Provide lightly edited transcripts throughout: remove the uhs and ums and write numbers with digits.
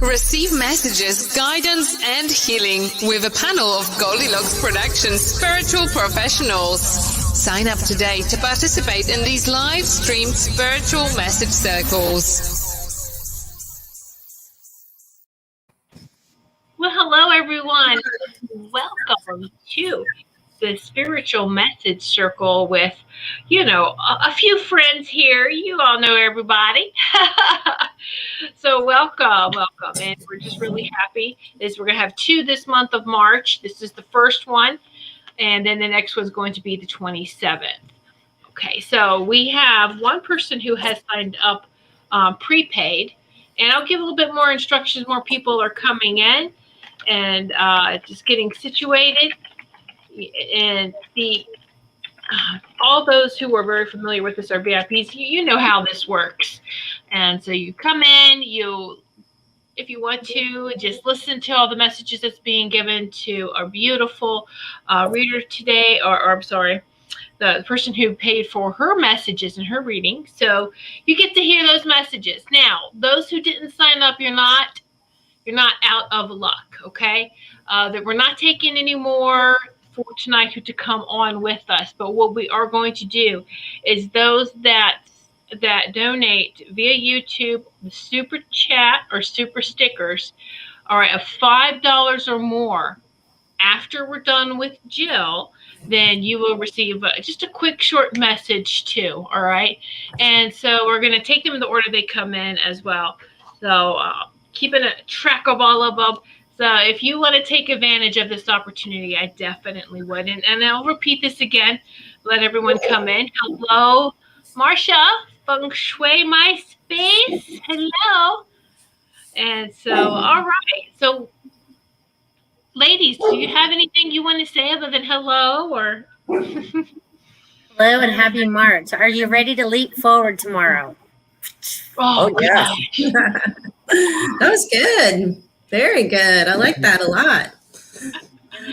Receive messages, guidance, and healing with a panel of Goldylocks Productions spiritual professionals. Sign up today to participate in these live-streamed spiritual message circles. Well, hello, everyone. Welcome to the Spiritual Message Circle with, a few friends here. You all know everybody. So welcome. And we're just really happy. We're going to have 2 this month of March. This is the first one. And then the next one's going to be the 27th. Okay, so we have one person who has signed up prepaid. And I'll give a little bit more instructions. More people are coming in and just getting situated. And all those who are very familiar with this are VIPs. You know how this works. And so you come in, if you want to, just listen to all the messages that's being given to our beautiful reader today, or I'm sorry, the person who paid for her messages and her reading. So you get to hear those messages. Now, those who didn't sign up, you're not out of luck, okay? That we're not taking any more for tonight to come on with us. But what we are going to do is those that donate via YouTube, the super chat or super stickers, all right, of $5 or more after we're done with Jill, then you will receive just a quick short message too, all right? And so we're going to take them in the order they come in as well. So keeping a track of all of them. So if you want to take advantage of this opportunity, I definitely would. And I'll repeat this again. Let everyone come in. Hello, Marcia, Feng Shui My Space. Hello. And so, all right. So, ladies, do you have anything you want to say other than hello or? Hello and happy March. Are you ready to leap forward tomorrow? Oh yeah. That was good. Very good. I like that a lot.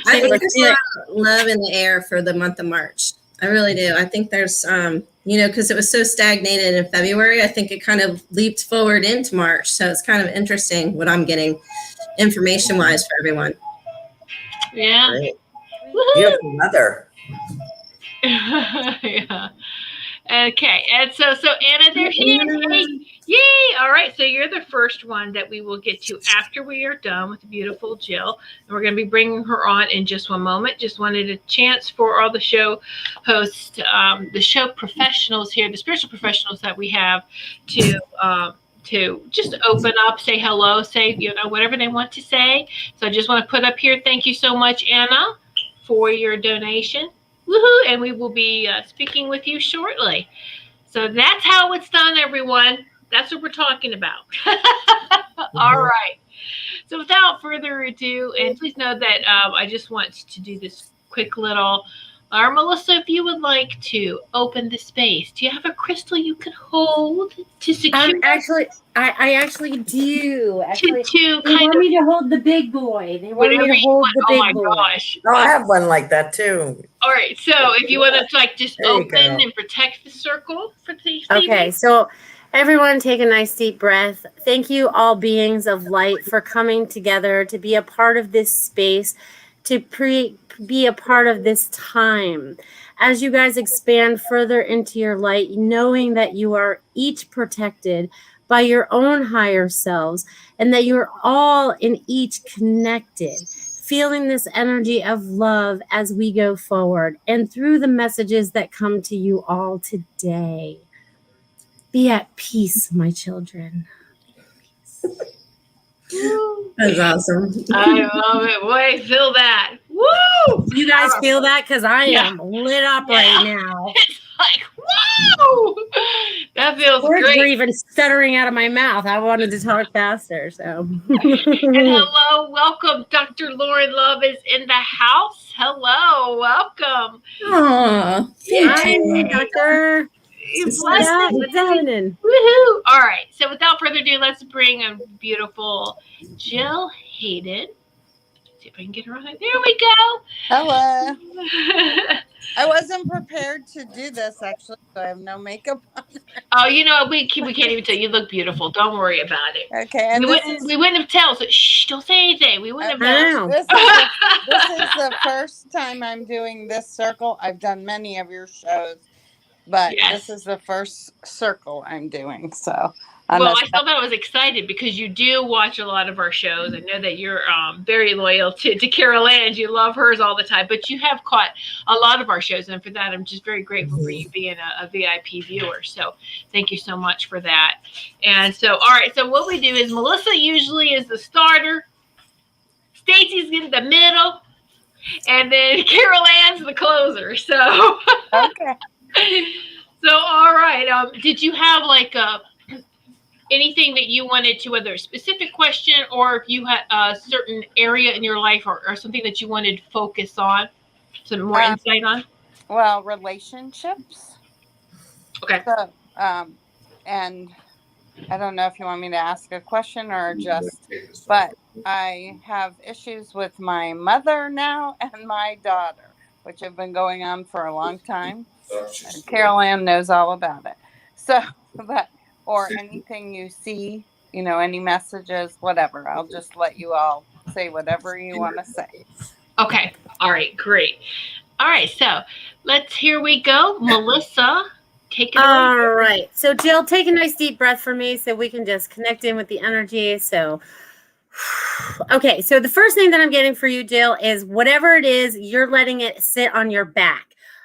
I think there's a lot of love in the air for the month of March. I really do. I think there's, because it was so stagnated in February, I think it kind of leaped forward into March. So it's kind of interesting what I'm getting information-wise for everyone. Yeah. Right. Beautiful weather. Yeah. Okay, and so Anna, there she is. Yay! All right, so you're the first one that we will get to after we are done with the beautiful Jill. And we're going to be bringing her on in just one moment. Just wanted a chance for all the show hosts, the show professionals here, the spiritual professionals that we have to just open up, say hello, say, whatever they want to say. So I just want to put up here, thank you so much, Anna, for your donation. Woohoo! And we will be speaking with you shortly. So that's how it's done, everyone. That's what we're talking about. All right. So without further ado, and please know that I just want to do this quick little. Melissa, if you would like to open the space, do you have a crystal you could hold to secure? I actually do. Actually, to they want me to hold the big boy. They want me to hold the big boy. Oh my gosh! Oh, I have one like that too. All right, so if you want to just open and protect the circle for the Okay, so everyone take a nice deep breath. Thank you, all beings of light, for coming together to be a part of this space, to be a part of this time. As you guys expand further into your light, knowing that you are each protected by your own higher selves, and that you're all in each connected, feeling this energy of love as we go forward and through the messages that come to you all today. Be at peace, my children. That's awesome. I love it. Boy, feel that. Woo! You guys feel that? Because I am lit up right now. It's like, whoa! That feels Words great. were even stuttering out of my mouth. I wanted to talk faster. So. And hello, welcome. Dr. Lauren Love is in the house. Hello, welcome. Aww. Hi, Doctor. What's happening? Woohoo! All right. So without further ado, let's bring a beautiful Jill Hayden see if I can get her on it. There we go. Hello. I wasn't prepared to do this, actually, so I have no makeup on. Oh, you know, we can't even tell. You look beautiful. Don't worry about it. Okay, and we wouldn't have told. So, shh, don't say anything. We wouldn't have known. This is the first time I'm doing this circle. I've done many of your shows, but this is the first circle I'm doing. So, well, I thought I was excited because you do watch a lot of our shows. I know that you're very loyal to Carol Ann. You love hers all the time, but you have caught a lot of our shows. And for that, I'm just very grateful for you being a VIP viewer. So thank you so much for that. And so, all right. So what we do is Melissa usually is the starter. Stacy's in the middle. And then Carol Ann's the closer. So, okay. So, all right. Did you have like anything that you wanted to, whether a specific question or if you had a certain area in your life or something that you wanted to focus on, some more insight on? Well, relationships. Okay. So, and I don't know if you want me to ask a question or just, but I have issues with my mother now and my daughter, which have been going on for a long time. And Carol Ann knows all about it. So, but or anything you see, you know, any messages, whatever. I'll just let you all say whatever you want to say. Okay. All right. Great. All right. So here we go. Melissa, take it away. All right. So Jill, take a nice deep breath for me so we can just connect in with the energy. So, okay. So the first thing that I'm getting for you, Jill, is whatever it is, you're letting it sit on your back.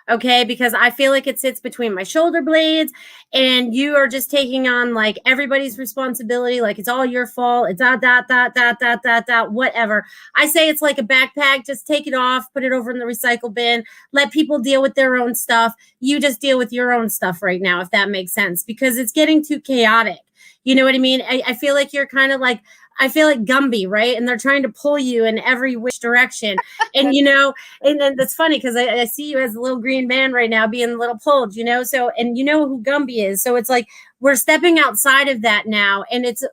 Okay, because I feel like it sits between my shoulder blades and you are just taking on like everybody's responsibility, like it's all your fault. It's whatever. I say it's like a backpack. Just take it off, put it over in the recycle bin, let people deal with their own stuff. You just deal with your own stuff right now, if that makes sense, because it's getting too chaotic. You know what I mean? I feel like you're kind of like, I feel like Gumby, right? And they're trying to pull you in every which direction. And, you know, and then that's funny because I see you as a little green man right now being a little pulled, you know? So, and you know who Gumby is. So it's like, we're stepping outside of that now. And it's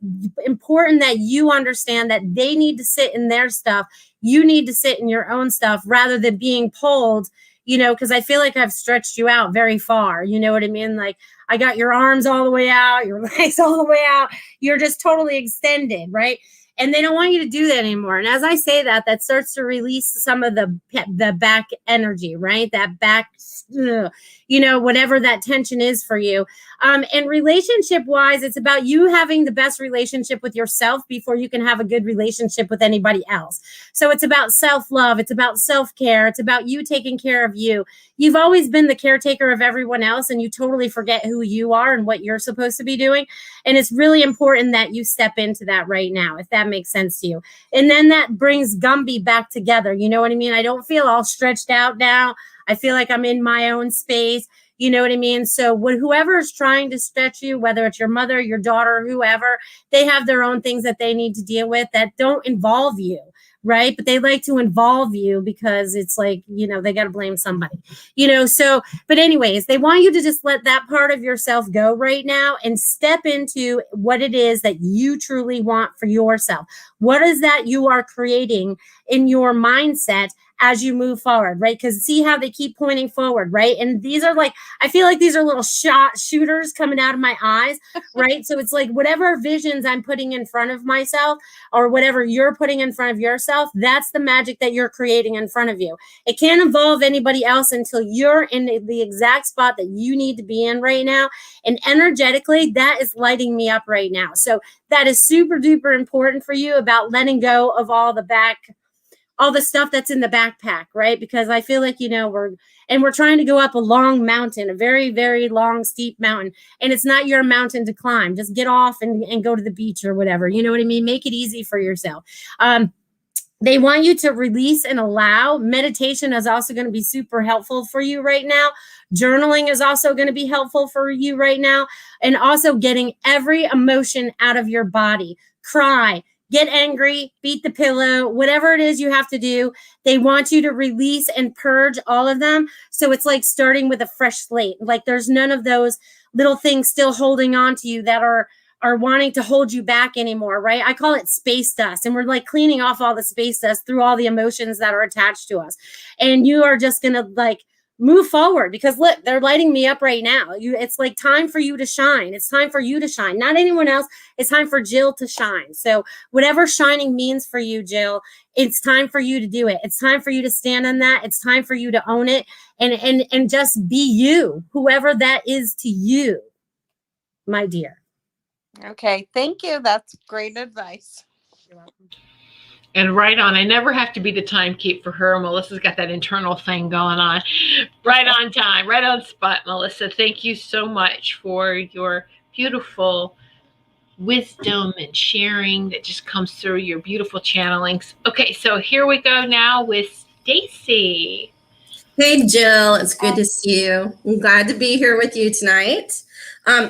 important that you understand that they need to sit in their stuff. You need to sit in your own stuff rather than being pulled, you know, because I feel like I've stretched you out very far. You know what I mean? Like, I got your arms all the way out, your legs all the way out. You're just totally extended, right? And they don't want you to do that anymore. And as I say that, that starts to release some of the back energy, right? That back, you know, whatever that tension is for you. And relationship wise, it's about you having the best relationship with yourself before you can have a good relationship with anybody else. So it's about self-love. It's about self-care. It's about you taking care of you. You've always been the caretaker of everyone else and you totally forget who you are and what you're supposed to be doing. And it's really important that you step into that right now, if that makes sense to you. And then that brings Gumby back together. You know what I mean? I don't feel all stretched out now. I feel like I'm in my own space. You know what I mean? So whoever is trying to stretch you, whether it's your mother, your daughter, whoever, they have their own things that they need to deal with that don't involve you, right? But they like to involve you because it's like, you know, they got to blame somebody, you know? So, but anyways, they want you to just let that part of yourself go right now and step into what it is that you truly want for yourself. What is that you are creating in your mindset as you move forward, right? Because see how they keep pointing forward, right? And these are like, I feel like these are little shooters coming out of my eyes, right? So it's like whatever visions I'm putting in front of myself or whatever you're putting in front of yourself, that's the magic that you're creating in front of you. It can't involve anybody else until you're in the exact spot that you need to be in right now. And energetically, that is lighting me up right now. So that is super duper important for you about letting go of all the stuff that's in the backpack, right? Because I feel like, you know, we're trying to go up a long mountain, a very, very long, steep mountain. And it's not your mountain to climb. Just get off and go to the beach or whatever. You know what I mean? Make it easy for yourself. They want you to release and allow. Meditation is also going to be super helpful for you right now. Journaling is also going to be helpful for you right now. And also getting every emotion out of your body. Cry. Get angry, beat the pillow, whatever it is you have to do. They want you to release and purge all of them. So it's like starting with a fresh slate. Like there's none of those little things still holding on to you that are are wanting to hold you back anymore, right? I call it space dust. And we're like cleaning off all the space dust through all the emotions that are attached to us. And you are just going to like move forward, because look, they're lighting me up right now. It's like time for you to shine. It's time for you to shine, not anyone else. It's time for Jill to shine. So whatever shining means for you, Jill, it's time for you to do it. It's time for you to stand on that. It's time for you to own it and just be you, whoever that is to you, my dear. Okay, thank you. That's great advice. You're welcome. And right on. I never have to be the timekeep for her. Melissa's got that internal thing going on. Right on time, right on spot, Melissa. Thank you so much for your beautiful wisdom and sharing that just comes through your beautiful channelings. Okay, so here we go now with Stacy. Hey, Jill. It's good to see you. I'm glad to be here with you tonight.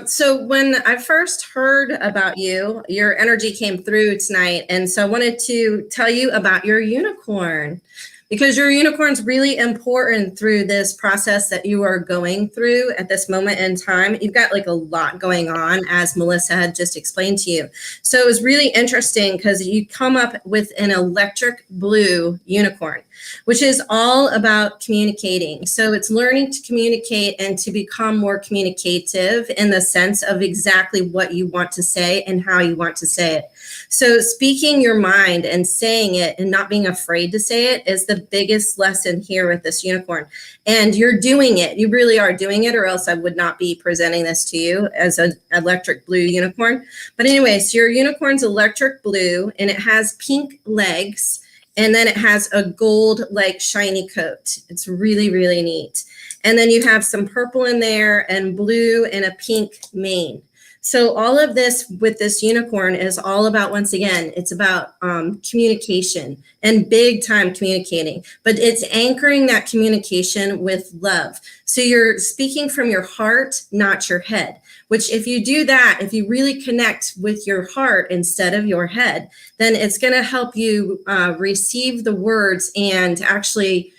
So when I first heard about you, your energy came through tonight. And so I wanted to tell you about your unicorn, because your unicorn's really important through this process that you are going through at this moment in time. You've got like a lot going on, as Melissa had just explained to you. So it was really interesting because you come up with an electric blue unicorn, which is all about communicating. So it's learning to communicate and to become more communicative in the sense of exactly what you want to say and how you want to say it. So speaking your mind and saying it and not being afraid to say it is the biggest lesson here with this unicorn. And you're doing it. You really are doing it, or else I would not be presenting this to you as an electric blue unicorn. But anyway, so your unicorn's electric blue and it has pink legs. And then it has a gold like shiny coat. It's really, really neat. And then you have some purple in there and blue and a pink mane. So all of this with this unicorn is all about, once again, it's about communication and big time communicating, but it's anchoring that communication with love. So you're speaking from your heart, not your head, which if you do that, if you really connect with your heart instead of your head, then it's going to help you receive the words and actually,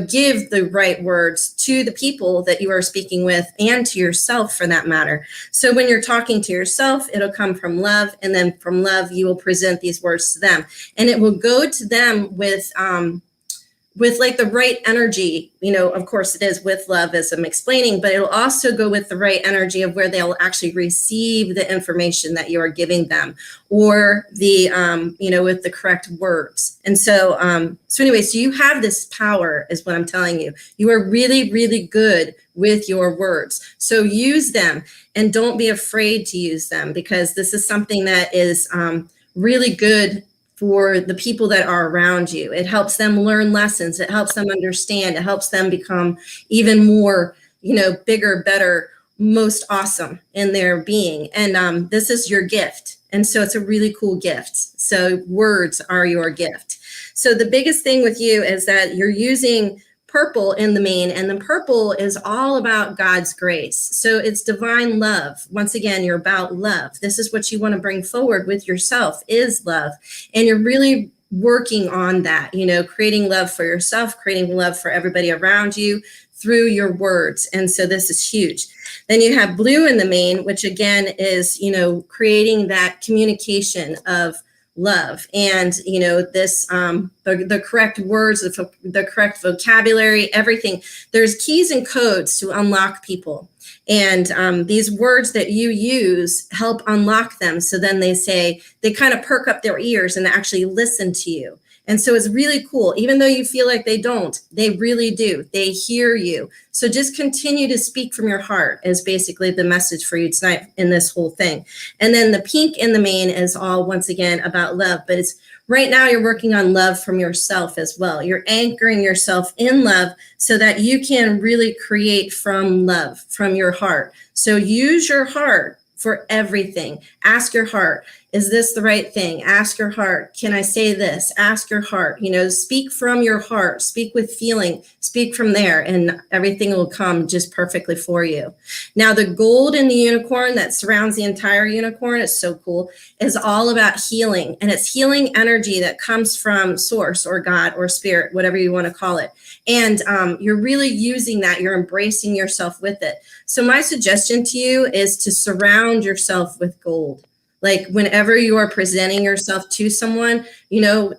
give the right words to the people that you are speaking with and to yourself for that matter. So when you're talking to yourself, it'll come from love. And then from love, you will present these words to them. And it will go to them with like the right energy. Of course it is with love as I'm explaining, but it'll also go with the right energy of where they'll actually receive the information that you are giving them, or the, with the correct words. And so anyway, so you have this power is what I'm telling you. You are really, really good with your words. So use them and don't be afraid to use them, because this is something that is really good for the people that are around you. It helps them learn lessons. It helps them understand. It helps them become even more, bigger, better, most awesome in their being. And this is your gift. And so it's a really cool gift. So words are your gift. So the biggest thing with you is that you're using purple in the main, and the purple is all about God's grace. So it's divine love. Once again, you're about love. This is what you want to bring forward with yourself, is love. And you're really working on that, creating love for yourself, creating love for everybody around you through your words. And so this is huge. Then you have blue in the main, which again is, creating that communication of love and this the correct words, the correct vocabulary, everything. There's keys and codes to unlock people, and these words that you use help unlock them. So then they kind of perk up their ears and actually listen to you. And so it's really cool. Even though you feel like they don't, they really do. They hear you. So just continue to speak from your heart is basically the message for you tonight in this whole thing. And then the pink in the main is all, once again, about love. But it's right now you're working on love from yourself as well. You're anchoring yourself in love so that you can really create from love, from your heart. So use your heart for everything. Ask your heart, is this the right thing? Ask your heart, can I say this? Ask your heart, speak from your heart, speak with feeling, speak from there, and everything will come just perfectly for you. Now, the gold in the unicorn that surrounds the entire unicorn is so cool, is all about healing. And it's healing energy that comes from source or God or spirit, whatever you want to call it. And you're really using that. You're embracing yourself with it. So my suggestion to you is to surround yourself with gold. Like whenever you are presenting yourself to someone, you know,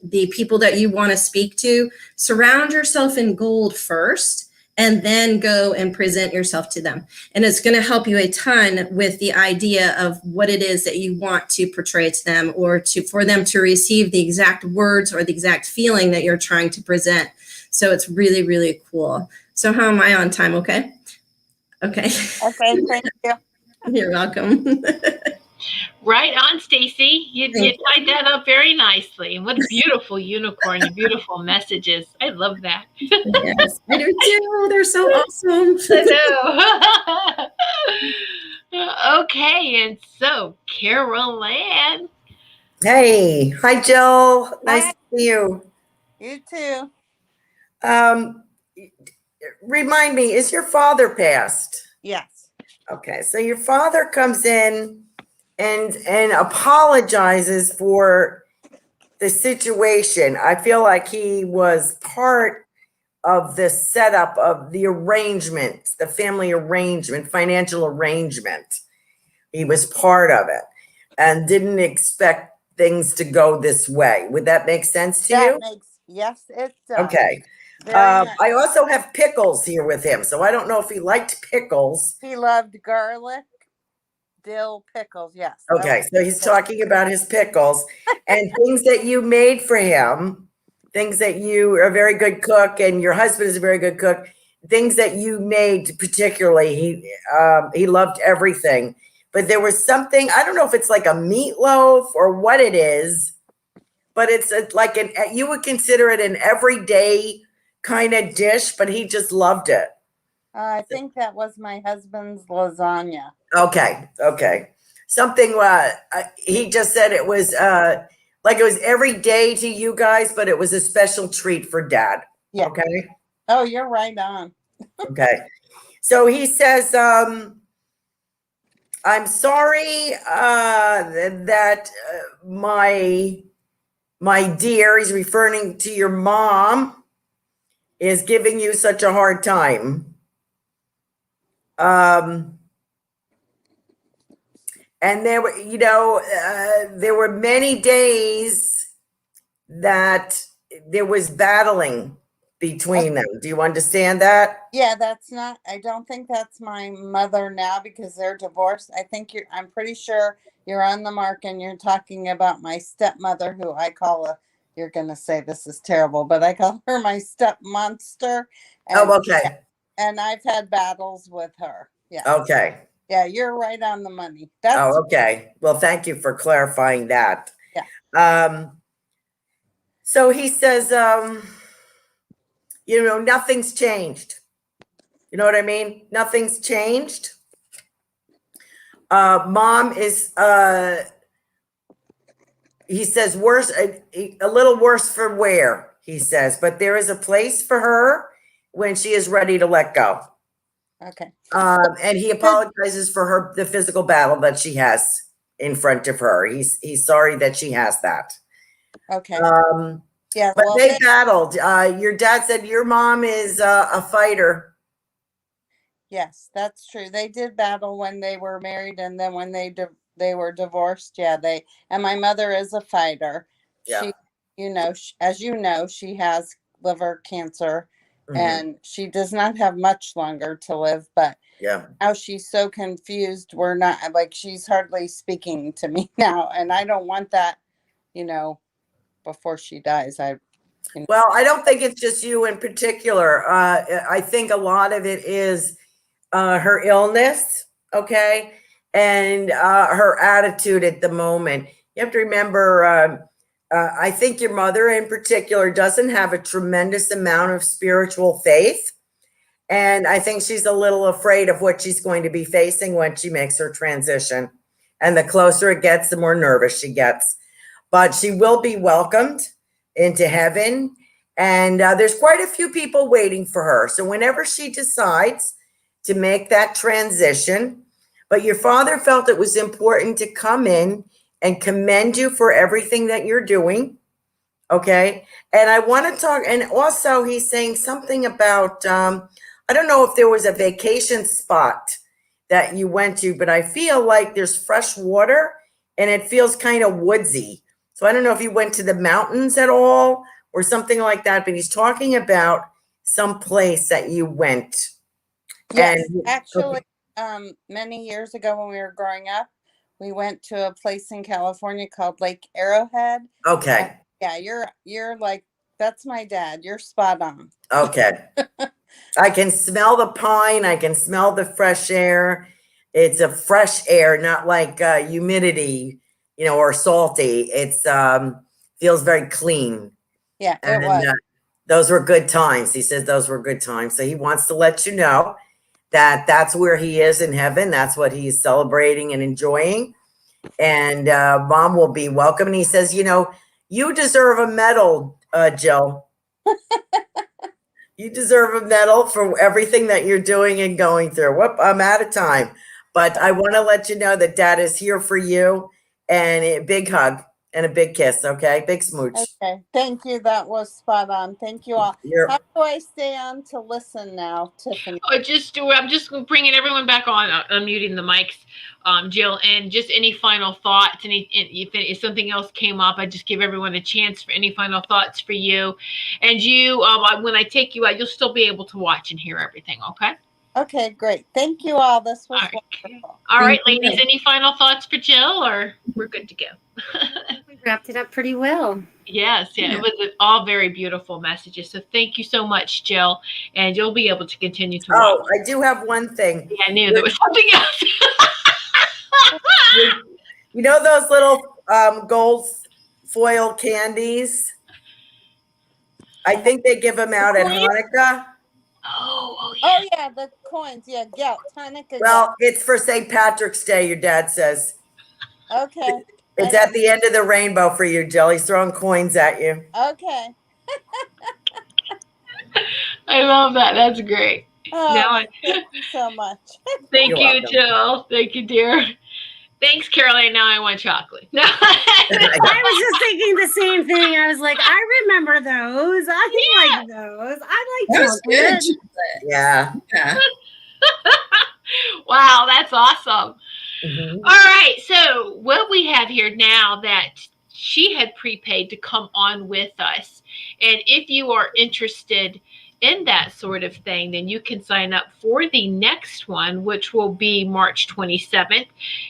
the people that you want to speak to, surround yourself in gold first and then go and present yourself to them. And it's going to help you a ton with the idea of what it is that you want to portray to them, or for them to receive the exact words or the exact feeling that you're trying to present. So it's really, really cool. So how am I on time? Okay. Okay. Okay, thank you. You're welcome. Right on, Stacy. You tied that up very nicely. And what a beautiful unicorn and beautiful messages. I love that. Yes, I do too. They're so awesome. I know. Okay, and so Carol Ann. Hey, hi, Jill. Nice Hi. to see you. You too. Remind me, is your father passed? Yes. Okay, so your father comes in and apologizes for the situation. I feel like he was part of the setup of the arrangement, the family arrangement, financial arrangement. He was part of it and didn't expect things to go this way. Would that make sense to you? Yes, it does. Okay. Very much. I also have pickles here with him, so I don't know if he liked pickles. He loved garlic, dill, pickles. Yes. Okay, so he's talking about his pickles and things that you made for him, things that you are a very good cook and your husband is a very good cook, things that you made particularly. He loved everything. But there was something, I don't know if it's like a meatloaf or what it is, but it's like you would consider it an everyday kind of dish, but he just loved it. I think that was my husband's lasagna. Okay. Something, he just said it was like it was every day to you guys, but it was a special treat for Dad. Yeah. Okay. Oh, you're right on. Okay. So he says, I'm sorry that my dear, he's referring to your mom, is giving you such a hard time. And there were, there were many days that there was battling between them. Do you understand that? Yeah, I don't think that's my mother now because they're divorced. I'm pretty sure you're on the mark and you're talking about my stepmother, who I call you're going to say this is terrible, but I call her my step monster. And, okay. And I've had battles with her. Yeah. Okay. Yeah, you're right on the money. Okay. Well, thank you for clarifying that. Yeah. So he says, nothing's changed. You know what I mean? Nothing's changed. Mom is, he says, worse, a little worse for wear, he says, but there is a place for her when she is ready to let go. Okay. And he apologizes for the physical battle that she has in front of her. He's sorry that she has that. Okay. Yeah, but they battled. Your dad said your mom is a fighter. Yes, that's true. They did battle when they were married, and then when they were divorced. Yeah, and my mother is a fighter. Yeah. She, as you know, she has liver cancer, and she does not have much longer to live. But yeah, now she's so confused. We're not she's hardly speaking to me now, and I don't want that. Before she dies, Well, I don't think it's just you in particular. I think a lot of it is her illness, okay, and her attitude at the moment. You have to remember, I think your mother in particular doesn't have a tremendous amount of spiritual faith. And I think she's a little afraid of what she's going to be facing when she makes her transition. And the closer it gets, the more nervous she gets. But she will be welcomed into heaven. And there's quite a few people waiting for her. So whenever she decides to make that transition, but your father felt it was important to come in and commend you for everything that you're doing. Okay. And I want to talk, and also he's saying something about, I don't know if there was a vacation spot that you went to, but I feel like there's fresh water and it feels kind of woodsy. So I don't know if you went to the mountains at all or something like that, but he's talking about some place that you went. Yes, And actually, many years ago when we were growing up, we went to a place in California called Lake Arrowhead. okay. Yeah, you're like, that's my dad. You're spot on. Okay. I can smell the pine. I can smell the fresh air. It's a fresh air, not like humidity, or salty. It's feels very clean. Yeah, it And was. those were good times. He says those were good times. So he wants to let you know that that's where he is in heaven. That's what he's celebrating and enjoying. And Mom will be welcome. And he says, you deserve a medal, Jill. You deserve a medal for everything that you're doing and going through. Whoop, I'm out of time. But I want to let you know that Dad is here for you. And a big hug and a big kiss, okay? Big smooch. Okay, thank you. That was spot on. Thank you all. How do I stay on to listen now, Tiffany? I'm just bringing everyone back on, unmuting the mics, Jill, and just any final thoughts. If something else came up, I just give everyone a chance for any final thoughts for you. And you, when I take you out, you'll still be able to watch and hear everything. Okay. Okay, great. Thank you all. This was wonderful. All right, ladies, any final thoughts for Jill, or we're good to go? We wrapped it up pretty well. Yes, it was all very beautiful messages. So thank you so much, Jill, and you'll be able to continue to watch. Oh, I do have one thing. Yeah, I knew there was something else. You know those little gold foil candies? I think they give them out at Hanukkah. Oh, yeah, the coins. Yeah, Hanukkah. Well, it's for St. Patrick's Day, your dad says. Okay. It's at the end of the rainbow for you, Jill. He's throwing coins at you. Okay. I love that. That's great. Thank you so much. Thank You're you, welcome. Jill. Thank you, dear. Thanks, Caroline. Now I want chocolate. No. I was just thinking the same thing. I was like, I remember those. I like those. I like chocolate. Yeah. Wow, that's awesome. Mm-hmm. All right. So what we have here now that she had prepaid to come on with us. And if you are interested in that sort of thing, then you can sign up for the next one, which will be March 27th.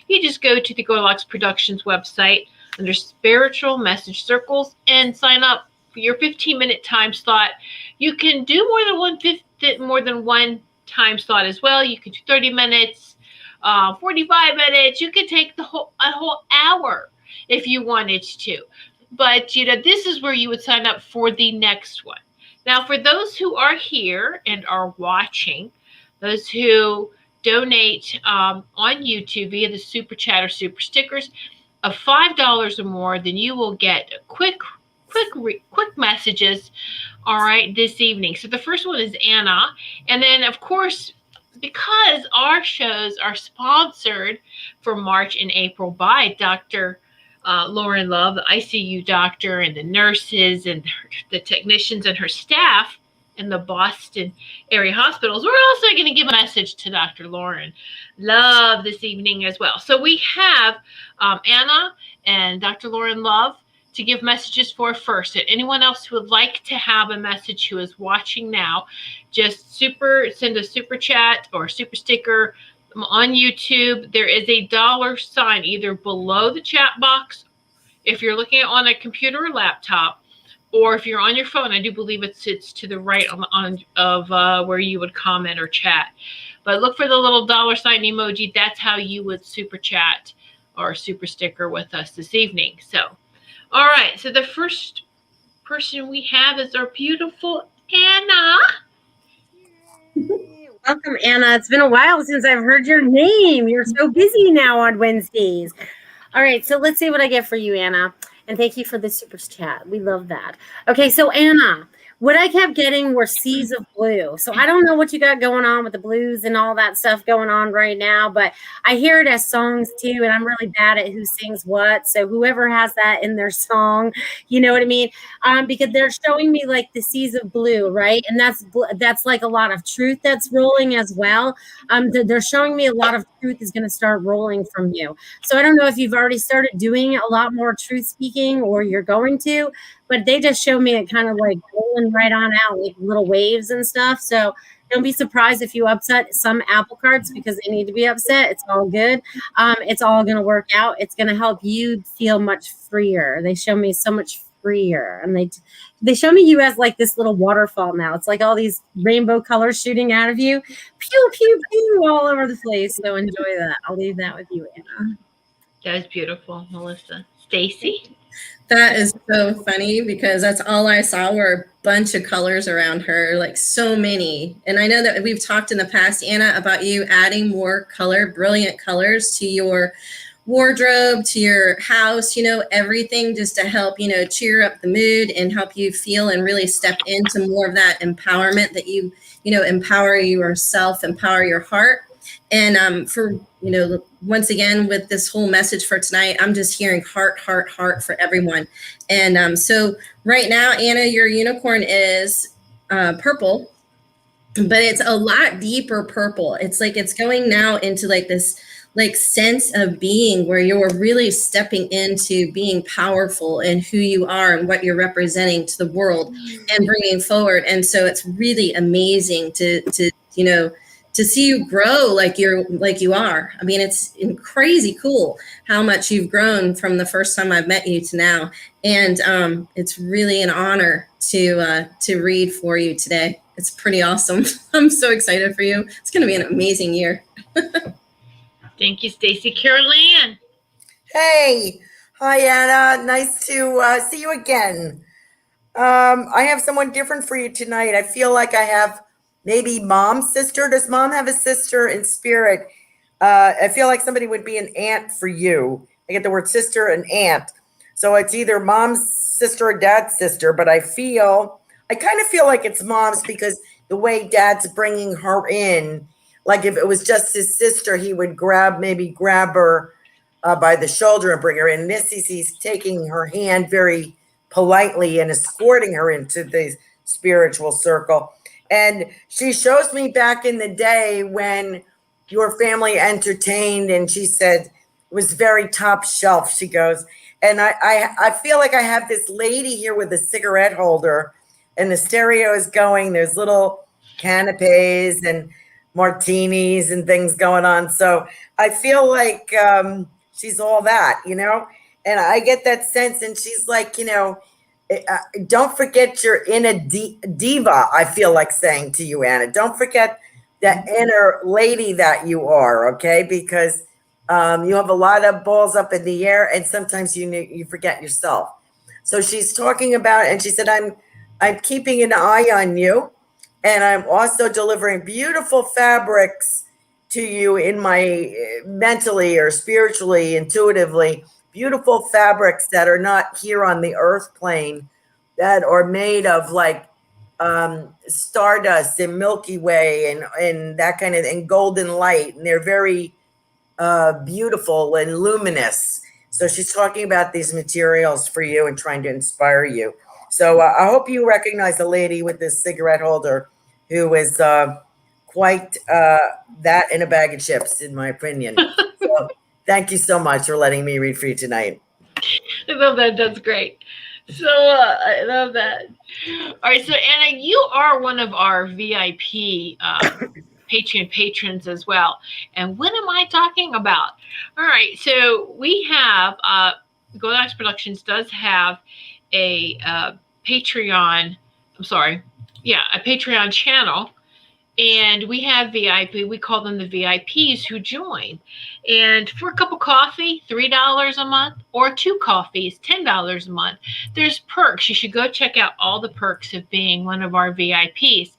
You just go to the Goldylocks Productions website under Spiritual Message Circles and sign up for your 15-minute time slot. You can do more than one time slot as well. You can do 30 minutes, 45 minutes. You could take a whole hour if you wanted to. But, this is where you would sign up for the next one. Now, for those who are here and are watching, those who donate on YouTube via the Super Chat or Super Stickers of $5 or more, then you will get quick messages, all right, this evening. So the first one is Anna. And then, of course, because our shows are sponsored for March and April by Dr. Lauren Love, the ICU doctor, and the nurses and the technicians and her staff in the Boston area hospitals, we're also going to give a message to Dr. Lauren Love this evening as well. So we have Anna and Dr. Lauren Love to give messages for first. And anyone else who would like to have a message who is watching now, just send a super chat or super sticker on YouTube. There is a $sign either below the chat box if you're looking at on a computer or laptop, or if you're on your phone. I do believe it sits to the right of where you would comment or chat. But look for the little $sign emoji. That's how you would super chat or super sticker with us this evening. So, all right. So the first person we have is our beautiful Anna. Welcome, Anna. It's been a while since I've heard your name. You're so busy now on Wednesdays. All right, so let's see what I get for you, Anna. And thank you for the super chat. We love that. Okay, so Anna, What I kept getting were seas of blue. So I don't know what you got going on with the blues and all that stuff going on right now, but I hear it as songs too, and I'm really bad at who sings what. So whoever has that in their song, you know what I mean? Because they're showing me like the seas of blue, right? And that's like a lot of truth that's rolling as well. They're showing me a lot of truth is going to start rolling from you. So I don't know if you've already started doing a lot more truth speaking or you're going to, but they just show me it kind of like rolling right on out, like little waves and stuff. So don't be surprised if you upset some apple carts because they need to be upset. It's all good. It's all going to work out. It's going to help you feel much freer. They show me so much freer, and they show me you as like this little waterfall now. It's like all these rainbow colors shooting out of you, pew pew pew, all over the place. So enjoy that. I'll leave that with you, Anna. That is beautiful, Melissa. Stacy? That is so funny because that's all I saw were a bunch of colors around her, like so many. And I know that we've talked in the past, Anna, about you adding more color, brilliant colors to your wardrobe, to your house, everything just to help, cheer up the mood and help you feel and really step into more of that empowerment that you empower yourself, empower your heart. And for, once again, with this whole message for tonight, I'm just hearing heart, heart, heart for everyone. And so right now, Anna, your unicorn is purple, but it's a lot deeper purple. It's like it's going now into like this like sense of being where you're really stepping into being powerful and who you are and what you're representing to the world and bringing forward. And so it's really amazing to see you grow like you are. I mean, it's crazy cool how much you've grown from the first time I've met you to now. And it's really an honor to read for you today. It's pretty awesome. I'm so excited for you. It's going to be an amazing year. Thank you, Stacy. Carol Ann. Hey. Hi, Anna. Nice to see you again. I have someone different for you tonight. I feel like I have maybe mom's sister. Does mom have a sister in spirit? I feel like somebody would be an aunt for you. I get the word sister and aunt. So it's either mom's sister or dad's sister, but I kind of feel like it's mom's because the way dad's bringing her in, like if it was just his sister, he would grab her by the shoulder and bring her in. This is he's taking her hand very politely and escorting her into the spiritual circle. And she shows me back in the day when your family entertained, and she said it was very top shelf, she goes. And I feel like I have this lady here with a cigarette holder, and the stereo is going. There's little canapes and martinis and things going on. So I feel like she's all that, and I get that sense. And she's like, don't forget your inner diva, I feel like saying to you, Anna. Don't forget that inner lady that you are, okay? Because you have a lot of balls up in the air, and sometimes you forget yourself. So she's talking about, and she said, I'm keeping an eye on you, and I'm also delivering beautiful fabrics to you in my mentally or spiritually, intuitively, beautiful fabrics that are not here on the earth plane, that are made of like stardust and Milky Way and that kind of, and golden light. And they're very beautiful and luminous. So she's talking about these materials for you and trying to inspire you. So I hope you recognize the lady with this cigarette holder who is quite that in a bag of chips, in my opinion. So thank you so much for letting me read for you tonight. I love that. That's great. So I love that. All right. So Anna, you are one of our VIP Patreon patrons as well. And what am I talking about? All right. So we have Goldylocks Productions does have a Patreon. A Patreon channel. And we have VIP, we call them the VIPs who join. And for a cup of coffee, $3 a month, or 2 coffees, $10 a month. There's perks. You should go check out all the perks of being one of our VIPs.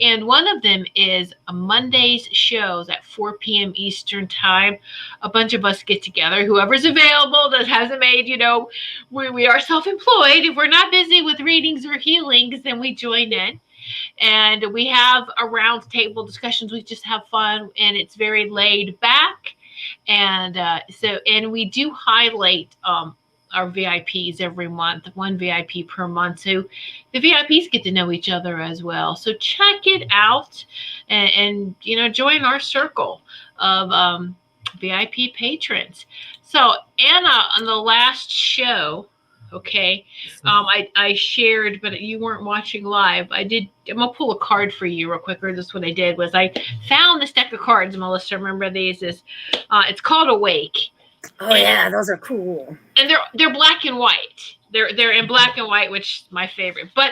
And one of them is a Monday's shows at 4 p.m. Eastern time. A bunch of us get together, whoever's available that hasn't made, we are self-employed. If we're not busy with readings or healings, then we join in. And we have a round table discussions. We just have fun, and it's very laid back. And and we do highlight our VIPs every month, 1 VIP per month. So the VIPs get to know each other as well. So check it out and join our circle of VIP patrons. So Anna, on the last show, okay, I shared, but you weren't watching live. I'm gonna pull a card for you real quick. Or this is what I did was I found this deck of cards, Melissa. Remember these? It's called Awake. Oh yeah, those are cool. And they're black and white. They're in black and white, which is my favorite. But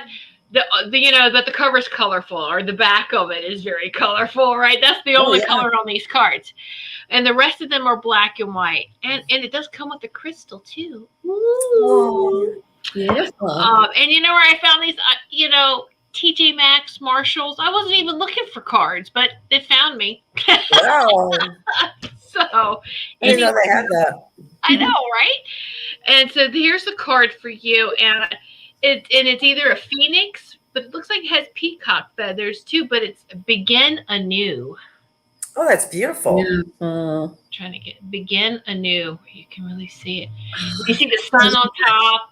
but the cover's colorful, or the back of it is very colorful, right? That's the only color on these cards. And the rest of them are black and white. And it does come with a crystal too. Ooh. Beautiful. And where I found these, TJ Maxx, Marshalls. I wasn't even looking for cards, but they found me. Wow. So I didn't know they had that. I know, right? And so here's a card for you, and it's either a phoenix, but it looks like it has peacock feathers too. But it's begin anew. Oh, that's beautiful. Beautiful. Trying to begin anew. You can really see it. You see the sun on top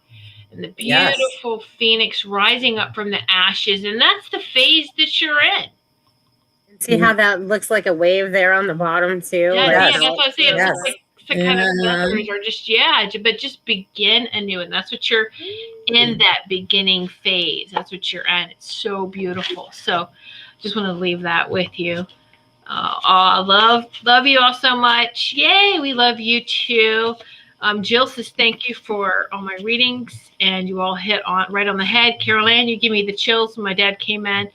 and the beautiful phoenix rising up from the ashes, and that's the phase that you're in. See how that looks like a wave there on the bottom too? Yeah, Yes. that's what I say. It Yes. looks like kind of feathers, or but just begin anew, and that's what you're in, that beginning phase. That's what you're at. It's so beautiful. So just want to leave that with you. I love you all so much. Yay, we love you too. Jill says thank you for all my readings, and you all hit right on the head. Carol Ann, you give me the chills when my dad came in.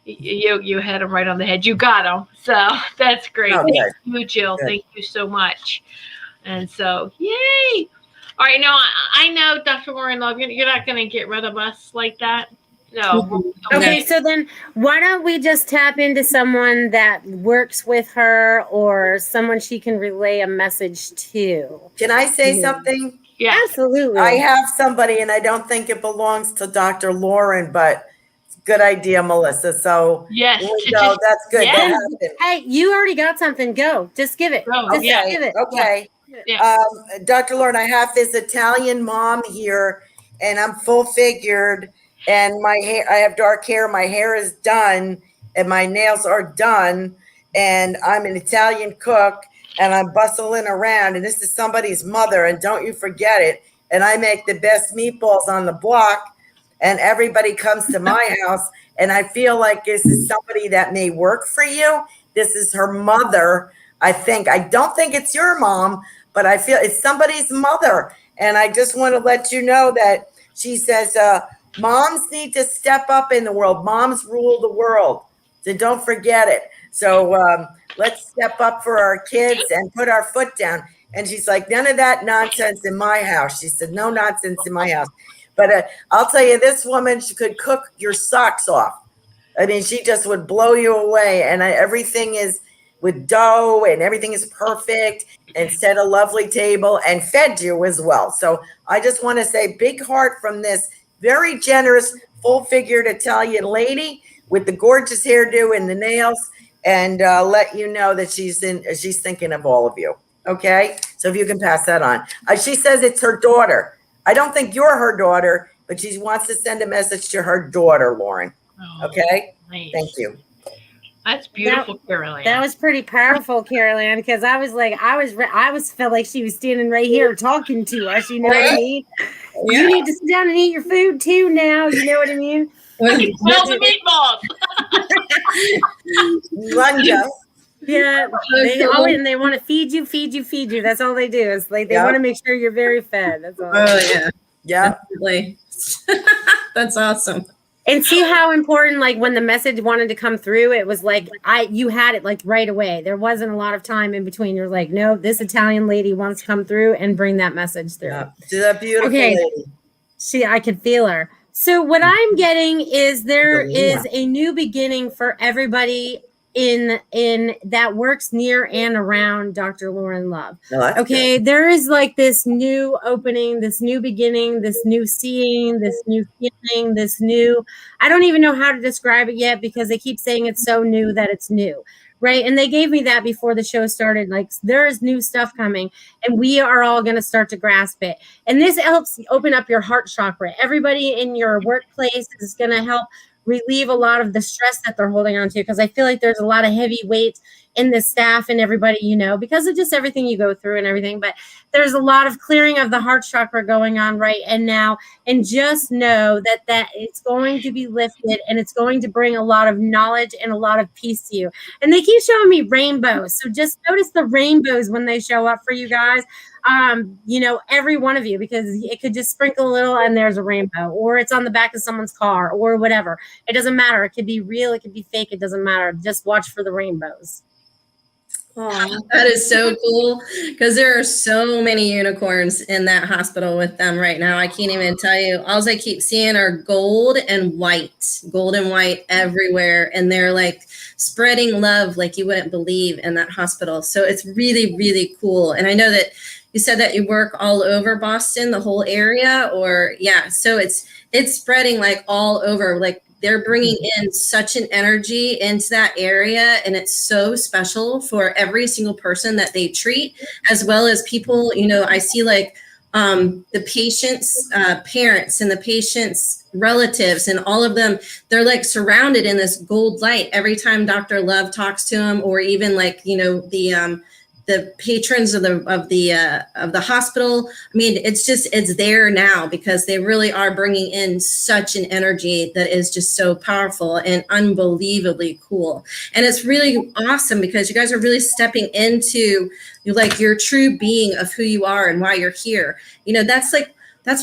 You hit him right on the head. You got him. So that's great. Oh, thank you, Jill. Good. Thank you so much. And so, yay. All right, now I know, Dr. Lauren Love, you're not going to get rid of us like that. No. Okay, so then why don't we just tap into someone that works with her, or someone she can relay a message to? Can I say something? Yeah. Absolutely. I have somebody, and I don't think it belongs to Dr. Lauren, but it's a good idea, Melissa. So Yes. here we go. That's good. Yeah. That happened. Hey, you already got something. Go. Just give it. Go. Just Yeah. give it. Okay. Yeah. Dr. Lauren, I have this Italian mom here, and I'm full figured, and my hair, I have dark hair. My hair is done, and my nails are done, and I'm an Italian cook, and I'm bustling around, and this is somebody's mother, and don't you forget it. And I make the best meatballs on the block, and everybody comes to my house, and I feel like this is somebody that may work for you. This is her mother, I think. I don't think it's your mom, but I feel it's somebody's mother. And I just want to let you know that she says, moms need to step up in the world. Moms rule the world. So don't forget it. So let's step up for our kids and put our foot down. And she's like, none of that nonsense in my house. She said, no nonsense in my house. But I'll tell you, this woman, she could cook your socks off. I mean, she just would blow you away. And everything is with dough, and everything is perfect, and set a lovely table and fed you as well. So I just want to say big heart from this very generous, full-figured Italian lady with the gorgeous hairdo and the nails, and let you know that she's thinking of all of you. Okay, so if you can pass that on. She says it's her daughter. I don't think you're her daughter, but she wants to send a message to her daughter, Lauren. Okay, Nice. thank you. That's beautiful, Caroline. That was pretty powerful, Carol Ann, because I was like, I felt like she was standing right here talking to us. You know what I mean? Yeah. You need to sit down and eat your food too now. You know what I mean? Smell the meatballs. Lunja. Yeah, they want to feed you. That's all they do. It's like they want to make sure you're very fed. That's all. Oh yeah. Yeah. Definitely. That's awesome. And see how important, like when the message wanted to come through, it was like you had it like right away. There wasn't a lot of time in between. You're like, no, this Italian lady wants to come through and bring that message through. Yeah. She's a beautiful lady. I could feel her. So what I'm getting is there is a new beginning for everybody in that works near and around Dr. Lauren Love. Okay, there is like this new opening, this new beginning, this new seeing, this new feeling, this new, I don't even know how to describe it yet because they keep saying it's so new that it's new. Right. And they gave me that before the show started. Like, there is new stuff coming and we are all going to start to grasp it. And this helps open up your heart chakra. Everybody in your workplace is going to help relieve a lot of the stress that they're holding on to. Because I feel like there's a lot of heavy weight in the staff and everybody, you know, because of just everything you go through and everything. But there's a lot of clearing of the heart chakra going on right and now. And just know that it's going to be lifted and it's going to bring a lot of knowledge and a lot of peace to you. And they keep showing me rainbows. So just notice the rainbows when they show up for you guys. You know, every one of you, because it could just sprinkle a little and there's a rainbow, or it's on the back of someone's car or whatever. It doesn't matter. It could be real. It could be fake. It doesn't matter. Just watch for the rainbows. Oh, that is so cool because there are so many unicorns in that hospital with them right now. I can't even tell you. All I keep seeing are gold and white everywhere. And they're like spreading love like you wouldn't believe in that hospital. So it's really, really cool. And I know that you said that you work all over Boston, the whole area, or yeah. So it's spreading like all over, like they're bringing in such an energy into that area. And it's so special for every single person that they treat, as well as people, you know, I see like the patient's parents and the patient's relatives and all of them, they're like surrounded in this gold light every time Dr. Love talks to them, or even like, you know, the patrons of the hospital. I mean, it's there now because they really are bringing in such an energy that is just so powerful and unbelievably cool. And it's really awesome because you guys are really stepping into like your true being of who you are and why you're here. You know, that's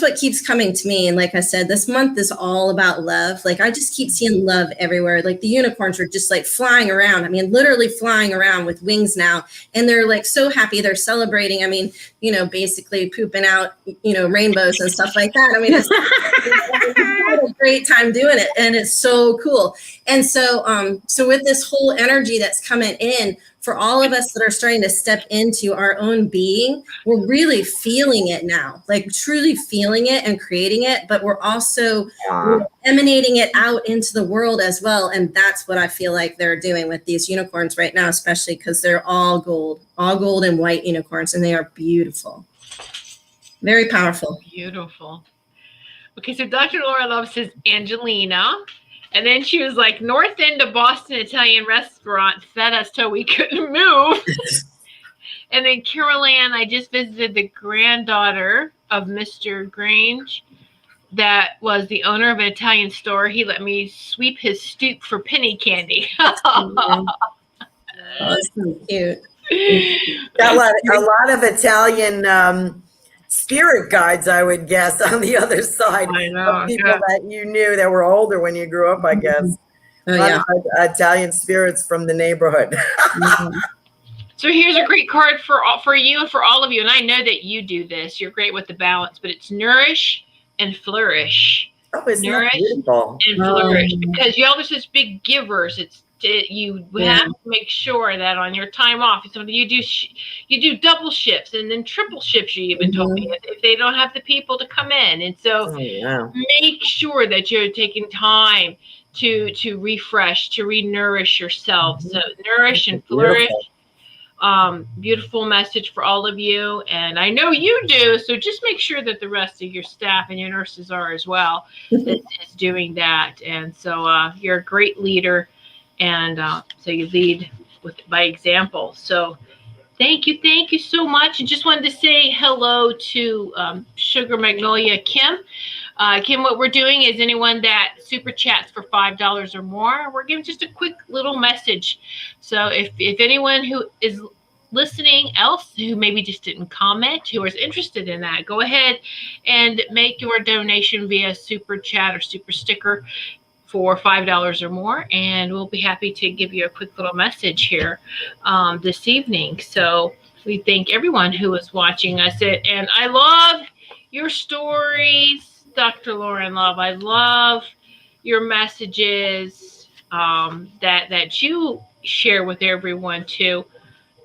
what keeps coming to me. And like I said, this month is all about love. Like I just keep seeing love everywhere. Like the unicorns are just like flying around. I mean, literally flying around with wings now. And they're like so happy. They're celebrating. I mean, you know, basically pooping out, you know, rainbows and stuff like that. I mean, it's a great time doing it. And it's so cool. And so, so with this whole energy that's coming in, for all of us that are starting to step into our own being, we're really feeling it now, like truly feeling it and creating it, but we're also emanating it out into the world as well. And that's what I feel like they're doing with these unicorns right now, especially because they're all gold and white unicorns, and they are beautiful. Very powerful. Beautiful. Okay, so Dr. Laura Love says Angelina. And then she was like, North End of Boston Italian restaurant fed us till we couldn't move. And then Carol Ann, I just visited the granddaughter of Mr. Grange that was the owner of an Italian store. He let me sweep his stoop for penny candy. Oh, that's so cute. Got a lot of Italian spirit guides, I would guess, on the other side. I know, people that you knew that were older when you grew up, I guess. Oh, yeah. Italian spirits from the neighborhood. So here's a great card for you and for all of you. And I know that you do this. You're great with the balance, but it's nourish and flourish. Oh, it's nourish beautiful. and flourish, because y'all are such big givers. You have to make sure that on your time off, you do double shifts and then triple shifts. You even told me if they don't have the people to come in, and so make sure that you're taking time to refresh, to re-nourish yourself. So nourish and flourish. Beautiful message for all of you, and I know you do. So just make sure that the rest of your staff and your nurses are as well. is doing that, and so you're a great leader. And so you lead by example. So thank you so much. And just wanted to say hello to Sugar Magnolia Kim. Kim, what we're doing is anyone that super chats for $5 or more, we're giving just a quick little message. So if anyone who is listening else who maybe just didn't comment, who is interested in that, go ahead and make your donation via super chat or super sticker. for $5 or more, and we'll be happy to give you a quick little message here this evening. So we thank everyone who is watching us. And I love your stories, Dr. Lauren Love. I love your messages that you share with everyone too.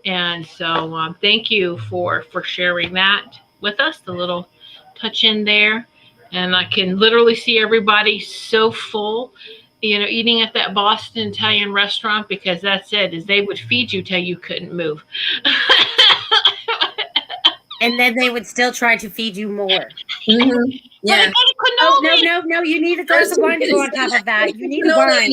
And so thank you for sharing that with us, the little touch in there. And I can literally see everybody so full, eating at that Boston Italian restaurant, because that's it, is they would feed you till you couldn't move. And then they would still try to feed you more. Mm-hmm. Yeah. Oh, no. You need a glass of wine to go on top of that. You need wine.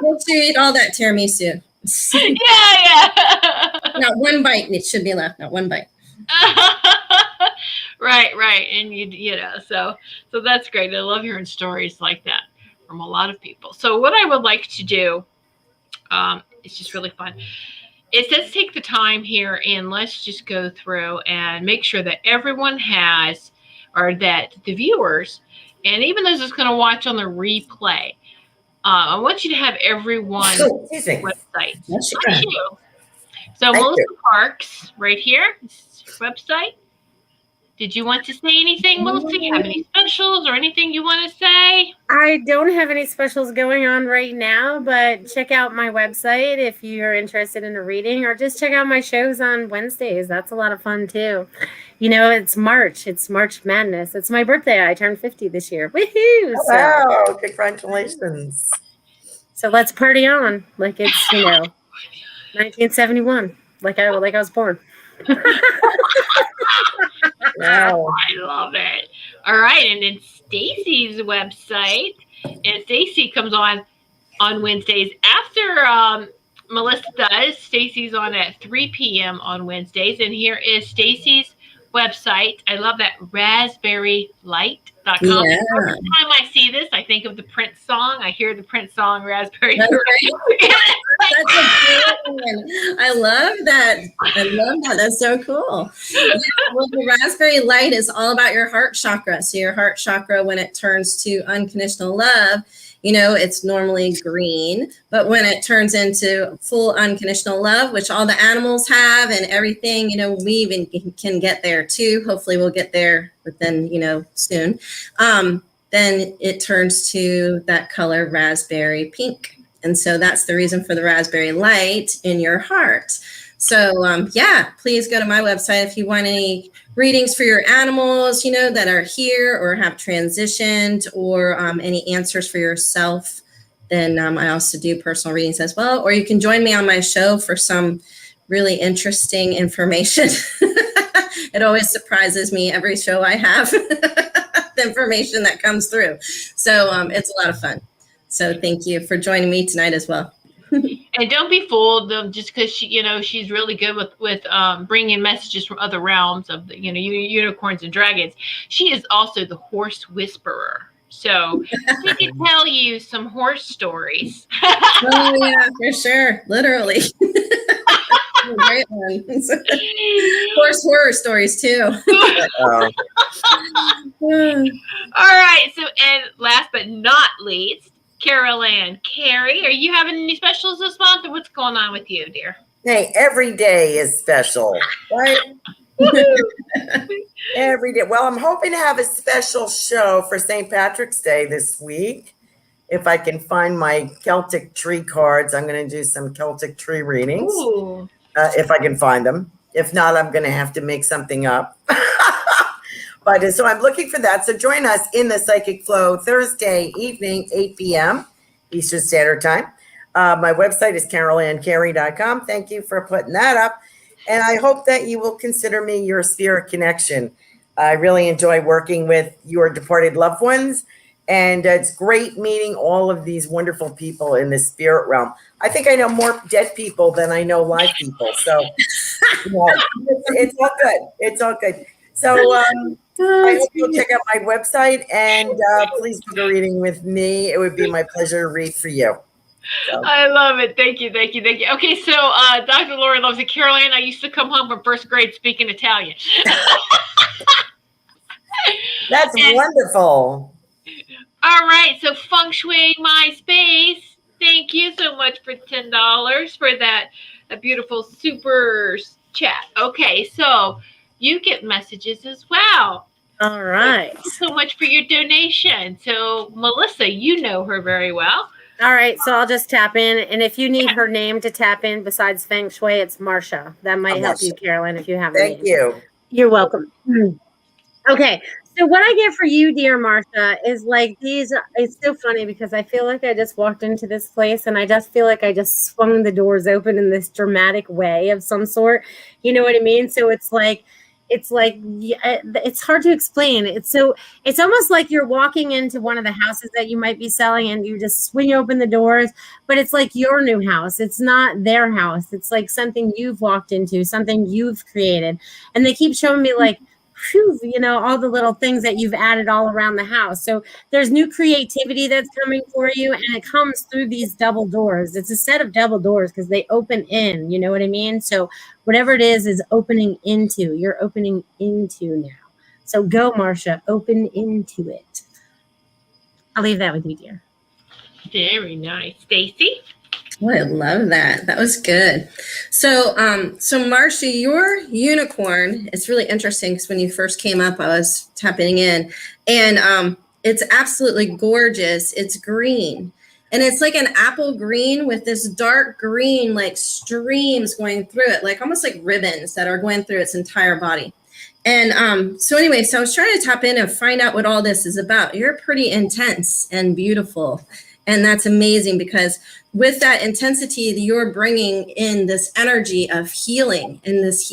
Make sure you eat all that tiramisu. Yeah. Not one bite. It should be left. Not one bite. Right. And so that's great. I love hearing stories like that from a lot of people. So what I would like to do, it's just really fun. Let's take the time here and let's just go through and make sure that everyone has, or that the viewers, and even those that's going to watch on the replay, I want you to have everyone's website. So Melissa Parks, right here, website. Did you want to say anything, Melissa? Do you have any specials or anything you want to say? I don't have any specials going on right now, but check out my website if you're interested in a reading, or just check out my shows on Wednesdays. That's a lot of fun too. It's March. It's March Madness. It's my birthday. I turned 50 this year. Woohoo! Wow, congratulations. So let's party on like it's, 1971, like I was born. Wow. I love it. All right, and then Stacy's website, and Stacy comes on Wednesdays after Melissa does. Stacy's on at 3 p.m. on Wednesdays, and here is Stacy's website. I love that, raspberrylight.com. Yeah. Every time I see this, I think of the Prince song. I hear the Prince song, Raspberry. That's a good one. I love that. That's so cool. Yeah, well, the raspberry light is all about your heart chakra. So your heart chakra, when it turns to unconditional love, it's normally green, but when it turns into full unconditional love, which all the animals have and everything, we even can get there too. Hopefully we'll get there within, soon. Then it turns to that color raspberry pink. And so that's the reason for the raspberry light in your heart. So please go to my website if you want any readings for your animals, that are here or have transitioned, or any answers for yourself. Then I also do personal readings as well. Or you can join me on my show for some really interesting information. It always surprises me every show I have, the information that comes through. So it's a lot of fun. So thank you for joining me tonight as well. And don't be fooled just because she's really good with bringing messages from other realms of the unicorns and dragons. She is also the horse whisperer, so she can tell you some horse stories. Oh yeah, for sure, literally. Great one. Horse horror stories too. All right. So, and last but not least, Carol Ann. Carrie, are you having any specials this month, or what's going on with you, dear? Hey, every day is special, right? Every day. Well, I'm hoping to have a special show for St. Patrick's Day this week. If I can find my Celtic tree cards, I'm going to do some Celtic tree readings. If I can find them. If not, I'm going to have to make something up. But so I'm looking for that. So join us in the Psychic Flow Thursday evening, 8 p.m. Eastern Standard Time. My website is carolancarey.com. Thank you for putting that up. And I hope that you will consider me your spirit connection. I really enjoy working with your departed loved ones. And it's great meeting all of these wonderful people in the spirit realm. I think I know more dead people than I know live people. So it's all good. It's all good. So I hope you'll check out my website and please book a reading with me. It would be my pleasure to read for you. So. I love it. Thank you. Okay, so Dr. Laura loves it. Carol Ann, I used to come home from first grade speaking Italian. That's wonderful. All right, so Feng Shui My Space. Thank you so much for $10 for that beautiful super chat. Okay, so you get messages as well. All right. Thank you so much for your donation. So Melissa, you know her very well. All right, so I'll just tap in, and if you need her name to tap in besides Feng Shui, it's Marcia. That might help you, Carolyn, if you have a Thank name. you. You're welcome. Okay, so what I get for you, dear Marcia, is like these. It's so funny because I feel like I just walked into this place and I just feel like I just swung the doors open in this dramatic way of some sort. You know what I mean? So it's like yeah, it's hard to explain. It's almost like you're walking into one of the houses that you might be selling and you just swing open the doors, but it's like your new house. It's not their house. It's like something you've walked into, something you've created, and they keep showing me like, whew, you know, all the little things that you've added all around the house. So there's new creativity that's coming for you, and it comes through these double doors. It's a set of double doors because they open in, you know what I mean? So whatever it is opening into, you're opening into now. So go, Marcia, open into it. I'll leave that with you, dear. Very nice. Stacy? Oh, I love that. That was good. So, Marcia, your unicorn, it's really interesting because when you first came up, I was tapping in, and it's absolutely gorgeous. It's green, and it's like an apple green with this dark green, like streams going through it, like almost like ribbons that are going through its entire body. And so anyway, so I was trying to tap in and find out what all this is about. You're pretty intense and beautiful. And that's amazing because with that intensity, you're bringing in this energy of healing, and this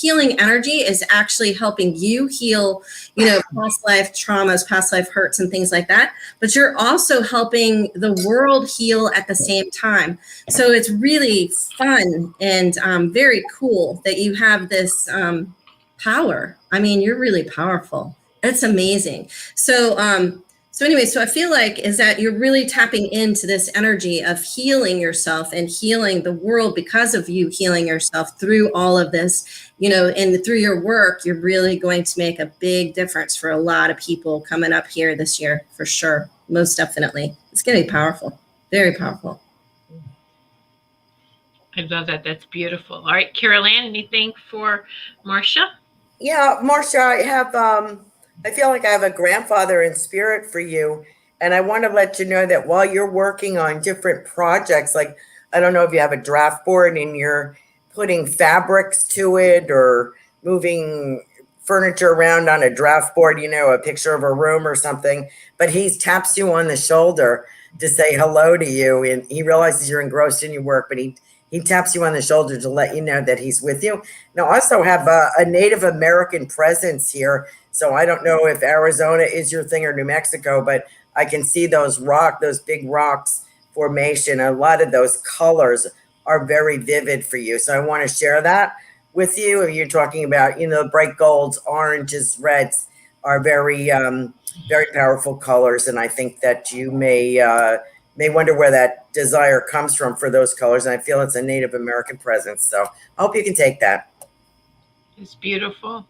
healing energy is actually helping you heal, you know, past life traumas, past life hurts, and things like that. But you're also helping the world heal at the same time. So it's really fun and very cool that you have this power. I mean, you're really powerful. It's amazing. So anyway, so I feel like is that you're really tapping into this energy of healing yourself and healing the world because of you healing yourself through all of this, you know, and through your work, you're really going to make a big difference for a lot of people coming up here this year, for sure. Most definitely. It's going to be powerful. Very powerful. I love that. That's beautiful. All right, Carol Ann, anything for Marcia? Yeah, Marcia, I feel like I have a grandfather in spirit for you. And I want to let you know that while you're working on different projects, like, I don't know if you have a draft board and you're putting fabrics to it or moving furniture around on a draft board, you know, a picture of a room or something, but he taps you on the shoulder to say hello to you. And he realizes you're engrossed in your work, but he taps you on the shoulder to let you know that he's with you. Now, also have a Native American presence here. So I don't know if Arizona is your thing or New Mexico, but I can see those big rocks formation. A lot of those colors are very vivid for you. So I want to share that with you. If you're talking about, you know, bright golds, oranges, reds are very, very powerful colors. And I think that you may wonder where that desire comes from for those colors. And I feel it's a Native American presence. So I hope you can take that. It's beautiful.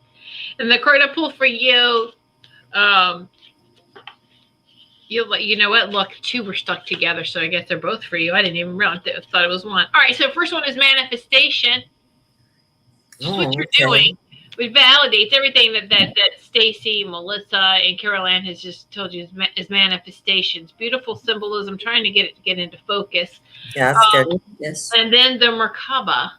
And the card I pull for you, you know what? Look, two were stuck together, so I guess they're both for you. I didn't even realize. I thought it was one. All right, so first one is manifestation. Just what you're doing. It validates everything that Stacy, Melissa, and Carol Ann has just told you is manifestations. Beautiful symbolism, trying to get into focus. Yeah, that's good. Yes. And then the Merkaba.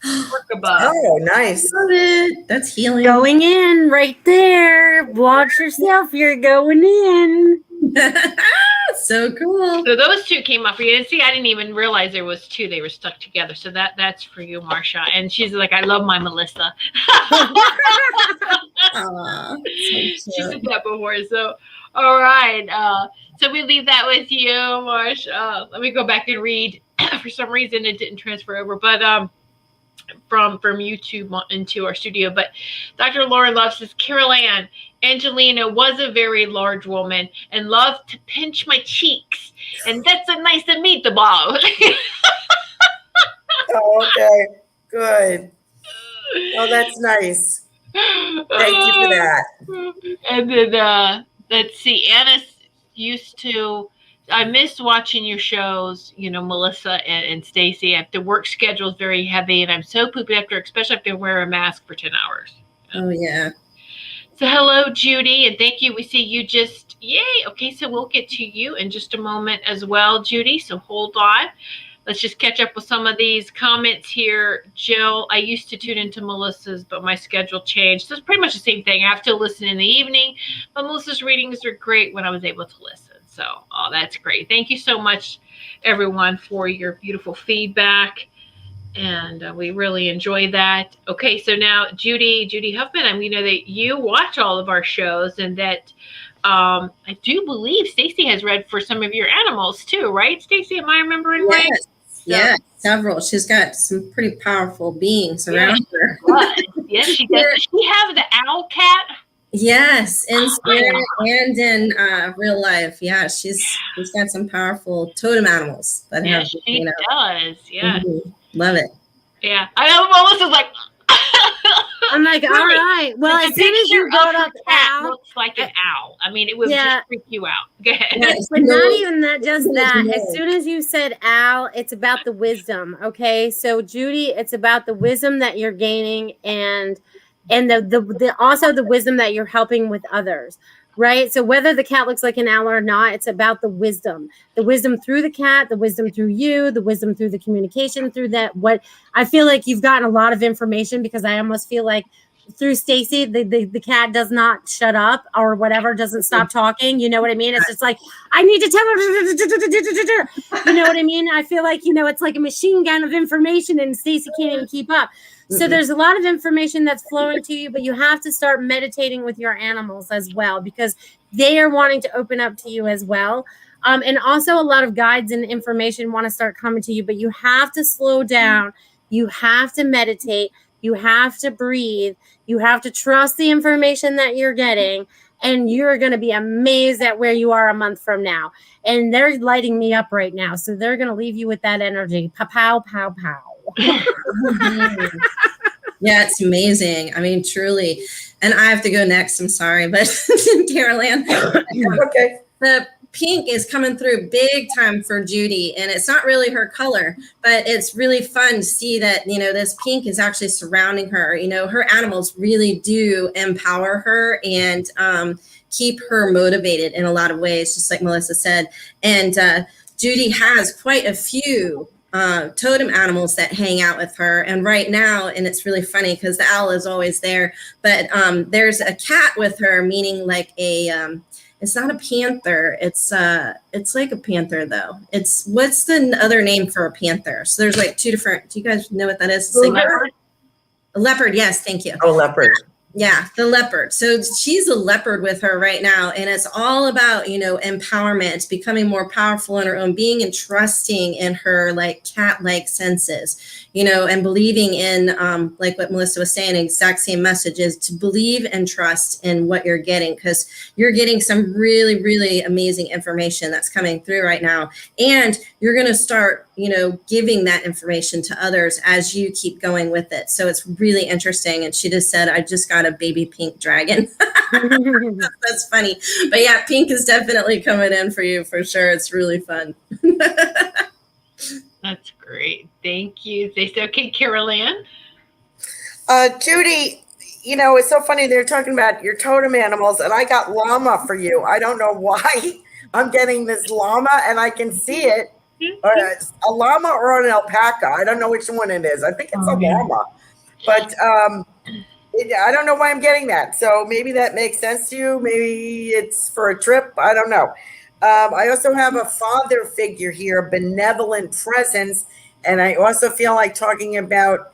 Oh, nice. Love it. That's healing. Going in right there. Watch yourself. You're going in. So cool. So those two came up for you. And see, I didn't even realize there was two. They were stuck together. So that's for you, Marcia. And she's like, I love my Melissa. Aww, so she said that before. So, all right. So we leave that with you, Marcia. Let me go back and read. For some reason, it didn't transfer over. But from YouTube into our studio. But Dr. Lauren Love says, Carol Ann, Angelina was a very large woman and loved to pinch my cheeks. And that's a nice meatball. Oh, okay. Good. Oh, that's nice. Thank you for that. And then let's see, used to. I miss watching your shows, Melissa and Stacy. The work schedule is very heavy, and I'm so poopy after, especially if I wear a mask for 10 hours. Oh, yeah. So hello, Judy, and thank you. We see you just, yay. Okay, so we'll get to you in just a moment as well, Judy. So hold on. Let's just catch up with some of these comments here. Jill, I used to tune into Melissa's, but my schedule changed. So it's pretty much the same thing. I have to listen in the evening, but Melissa's readings are great when I was able to listen. So, that's great. Thank you so much, everyone, for your beautiful feedback. And we really enjoy that. Okay, so now Judy Huffman, we know that you watch all of our shows, and that I do believe Stacy has read for some of your animals too, right, Stacy? Am I remembering right? Yeah, several. She's got some pretty powerful beings around her. Yes, she does. Does she have the owl cat? Yes, in spirit and in real life. Yeah, she's got some powerful totem animals that have. She does. Yeah, love it. Yeah, I know. Melissa's like. I'm like, all right. Well, as soon as you brought up owl, looks like an owl. I mean, it would just freak you out. Go ahead. But not even that, just that. As soon as you said owl, it's about the wisdom. Okay, so Judy, it's about the wisdom that you're gaining, and the also the wisdom that you're helping with others. Right. So whether the cat looks like an owl or not, it's about the wisdom through the cat, the wisdom through you, the wisdom through the communication through that. What I feel like you've gotten a lot of information, because I almost feel like through Stacy, the cat does not shut up or whatever, doesn't stop talking. You know what I mean? It's just like, I need to tell her, you know what I mean? I feel like, it's like a machine gun of information, and Stacy can't even keep up. So there's a lot of information that's flowing to you, but you have to start meditating with your animals as well, because they are wanting to open up to you as well. And also a lot of guides and information want to start coming to you, but you have to slow down. You have to meditate. You have to breathe. You have to trust the information that you're getting, and you're going to be amazed at where you are a month from now. And they're lighting me up right now. So they're going to leave you with that energy. Pow, pow, pow. Yeah, it's amazing. I mean, truly. And I have to go next. I'm sorry, but Carol Ann. Okay. The pink is coming through big time for Judy, and it's not really her color, but it's really fun to see that, this pink is actually surrounding her. Her animals really do empower her and keep her motivated in a lot of ways, just like Melissa said. And Judy has quite a few totem animals that hang out with her. And right now, and it's really funny because the owl is always there, but there's a cat with her, meaning like it's not a panther. It's like a panther though. What's the other name for a panther? So there's like two different, do you guys know what that is? Leopard. A leopard. Yes. Thank you. Oh, leopard. Yeah, the leopard. So she's a leopard with her right now. And it's all about, empowerment, becoming more powerful in her own being and trusting in her like cat-like senses, and believing in, like what Melissa was saying, exact same message is to believe and trust in what you're getting, because you're getting some really, really amazing information that's coming through right now. And you're going to start, giving that information to others as you keep going with it. So it's really interesting. And she just said, I just got a baby pink dragon. That's funny. But yeah, pink is definitely coming in for you for sure. It's really fun. That's great. Thank you. Okay, Carol Ann. Judy, it's so funny. They're talking about your totem animals, and I got llama for you. I don't know why I'm getting this llama, and I can see it. A llama or an alpaca. I don't know which one it is. I think it's a llama. But I don't know why I'm getting that. So maybe that makes sense to you. Maybe it's for a trip. I don't know. I also have a father figure here, a benevolent presence. And I also feel like talking about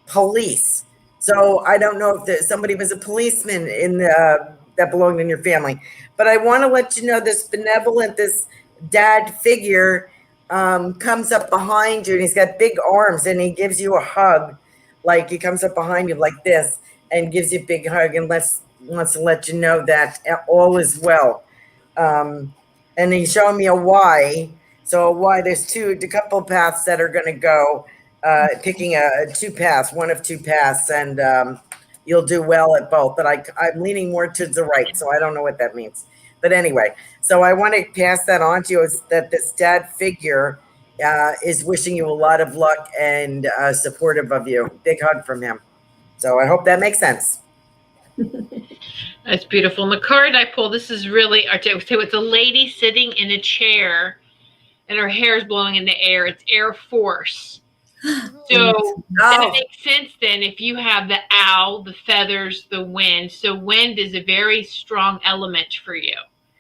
police. So I don't know if somebody was a policeman that belonged in your family. But I want to let you know this benevolent, this dad figure comes up behind you, and he's got big arms, and he gives you a hug. Like he comes up behind you like this and gives you a big hug and wants to let you know that all is well. And he's showing me a Y. So a Y, there's a couple of paths that are going to go, picking one of two paths, and you'll do well at both. But I'm leaning more to the right, so I don't know what that means. But anyway, so I want to pass that on to you, is that this dad figure is wishing you a lot of luck and supportive of you. Big hug from him. So I hope that makes sense. That's beautiful. And the card I pulled, this is really artistic. So it's a lady sitting in a chair and her hair is blowing in the air. It's Air Force. So that makes sense then if you have the owl, the feathers, the wind. So wind is a very strong element for you.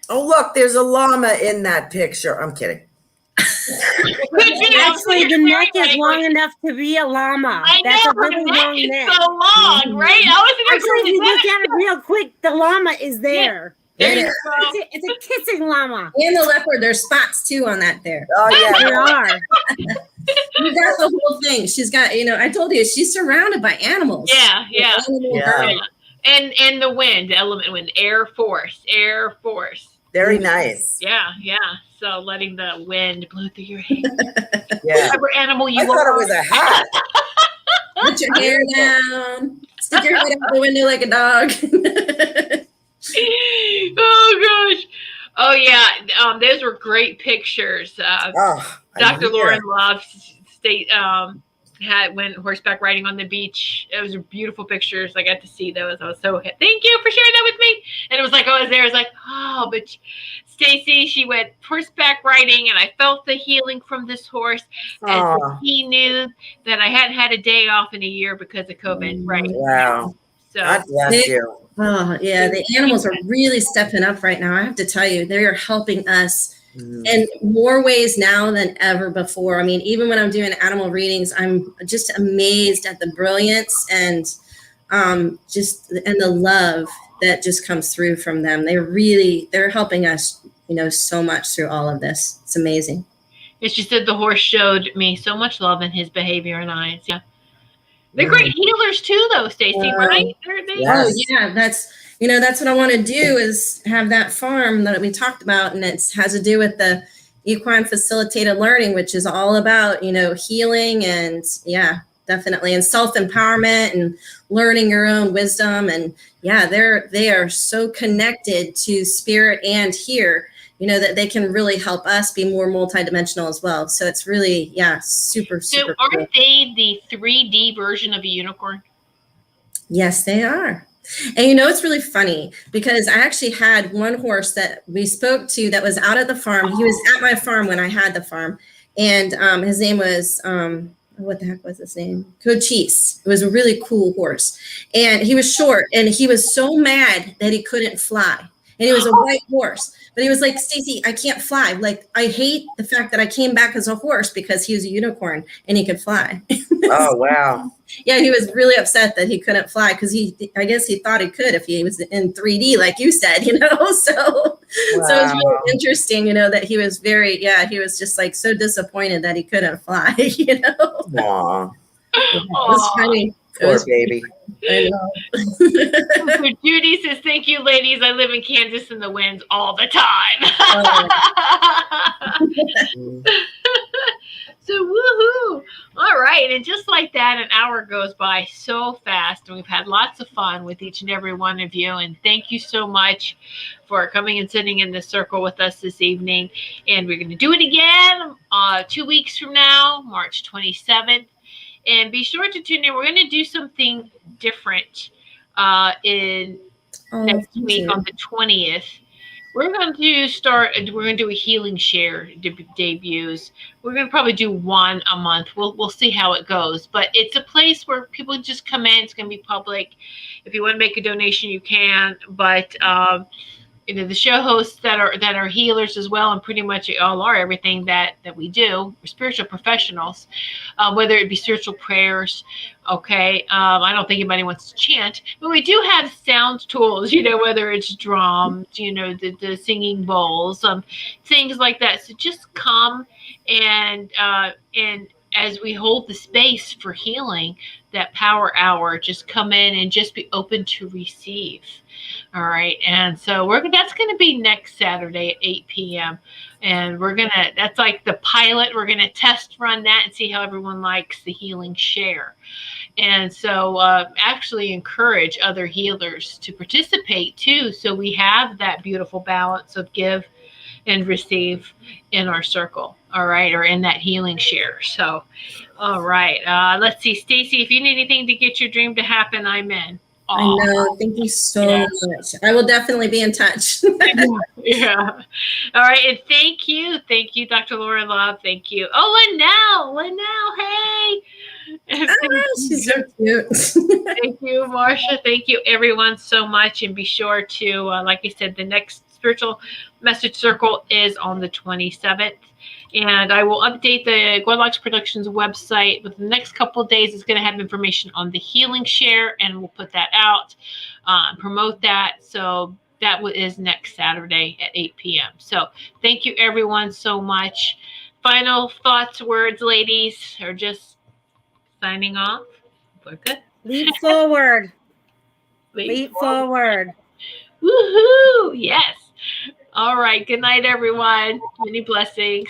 Oh, look, there's a llama in that picture. I'm kidding. Actually, the neck is long enough to be a llama. That's a really long neck. So long, right? Actually, if you look at it real quick, the llama is there. Yeah. There you go. It's a kissing llama. And the leopard, there's spots too on that there. Oh, yeah. There are. You got the whole thing. She's got, I told you, she's surrounded by animals. Yeah. Yeah. And the wind, the element wind, Air Force. Very nice. Yeah. So letting the wind blow through your hair. Yeah. Whatever animal you I thought it was a hat. Put your hair down. Stick your head out the window like a dog. Oh gosh. Oh yeah. Those were great pictures. Dr. Lauren Love went horseback riding on the beach. It was beautiful pictures. I got to see those. I was so happy. Thank you for sharing that with me. And it was like I was there. I was like, oh, but Stacy, she went horseback riding, and I felt the healing from this horse. As he knew that I hadn't had a day off in a year because of COVID. Right. Wow. So God bless you. Oh yeah, the animals are really stepping up right now. I have to tell you, they are helping us in more ways now than ever before. I mean, even when I'm doing animal readings, I'm just amazed at the brilliance and the love that just comes through from them. They're helping us, so much through all of this. It's amazing. It's just that the horse showed me so much love in his behavior and eyes. Yeah. They're great healers too, though, Stacy, right? Oh yeah, that's what I want to do, is have that farm that we talked about, and it has to do with the equine facilitated learning, which is all about healing and definitely, and self-empowerment and learning your own wisdom. And they are so connected to spirit and here, that they can really help us be more multidimensional as well. So it's really, super So cool. aren't they the 3D version of a unicorn? Yes, they are. And it's really funny because I actually had one horse that we spoke to that was out at the farm. He was at my farm when I had the farm. And his name was, what the heck was his name? Cochise. It was a really cool horse. And he was short, and he was so mad that he couldn't fly. And he was a white horse. But he was like, Stacy, I can't fly. Like, I hate the fact that I came back as a horse, because he was a unicorn and he could fly. Oh, wow. Yeah, he was really upset that he couldn't fly, because I guess he thought he could if he was in 3D, like you said, So it was really interesting, that he was he was just like so disappointed that he couldn't fly, Aww. It was funny. Poor baby. I know. So Judy says, thank you, ladies. I live in Kansas and the winds all the time. So woohoo. All right. And just like that, an hour goes by so fast. And we've had lots of fun with each and every one of you. And thank you so much for coming and sitting in this circle with us this evening. And we're going to do it again 2 weeks from now, March 27th. And be sure to tune in. We're going to do something different next week on the 20th. We're going to do a healing share debuts. We're going to probably do one a month. We'll see how it goes. But it's a place where people just come in. It's going to be public. If you want to make a donation, you can. But the show hosts that are healers as well, and pretty much all are everything that we do. We're spiritual professionals, whether it be spiritual prayers. Okay, I don't think anybody wants to chant, but we do have sound tools. Whether it's drums, the singing bowls, things like that. So just come and as we hold the space for healing, that power hour, just come in and just be open to receive. All right. And so that's going to be next Saturday at 8 p.m. And that's like the pilot. We're going to test run that and see how everyone likes the healing share. And so actually encourage other healers to participate too. So we have that beautiful balance of give and receive in our circle. All right. Or in that healing share. So, all right. Let's see, Stacy, if you need anything to get your dream to happen, I'm in. I know. Thank you so much. I will definitely be in touch. Yeah. All right. And thank you. Thank you, Dr. Laura Love. Thank you. Oh, Linnell. Hey. She's so cute. Thank you, Marsha. Thank you, everyone, so much. And be sure to, like I said, the next spiritual message circle is on the 27th. And I will update the Goldylocks Productions website within the next couple of days. It's going to have information on the healing share, and we'll put that out, promote that. So that is next Saturday at 8 p.m. So thank you, everyone, so much. Final thoughts, words, ladies, or just signing off? We're good. Leap forward. Leap forward. Woohoo! Yes. All right. Good night, everyone. Many blessings.